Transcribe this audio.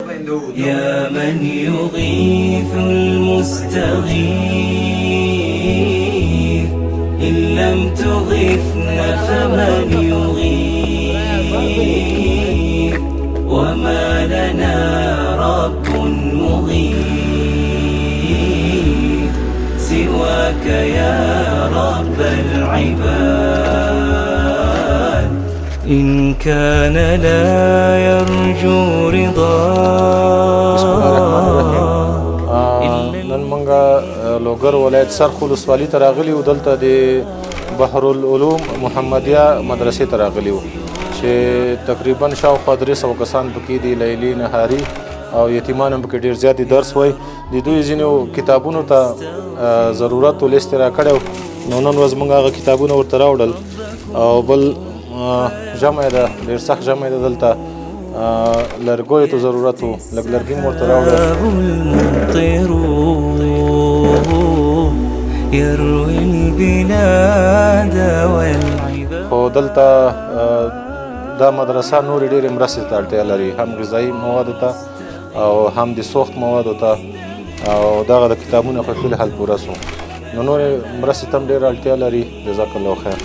يا من يغيث المستغيث إن لم تغثنا فمن يغيث وما لنا رب مغيث سواك يا رب العباد إن كان لا يرجو رضاك. بسم الله الرحمن الرحیم. نن منګه لوګر ولایت سرخ ولسوالۍ ته راغلي وو. دلته د بحرالعلوم محمدیه مدرسې ته راغلي وو چې تقریبا شاوخوا 300 کسان پکې دي، لیلي نهاري او یتیمان هم پکې ډېر زیات درس وایي. د دوی ځینو کتابونو ته ضرورت و لیست را کړی و، نو نن ورځ موږ هغه کتابونه ورته راوړل او بل جمع ده، ډېر سخت جمع ده. دلته لرګیو ته ضرورت و، لږ لرګي مو ورته راوړل. خو دلته دا مدرسه نورې ډېرې مرستې ته اړتیا لري، هم غذایي موادو ته او هم د سوخت موادو ته، او دغه د کتابونو خو فی الحال پوره سو، نو نورې مرستې ته هم ډېره اړتیا لري. جزاک الله خیر.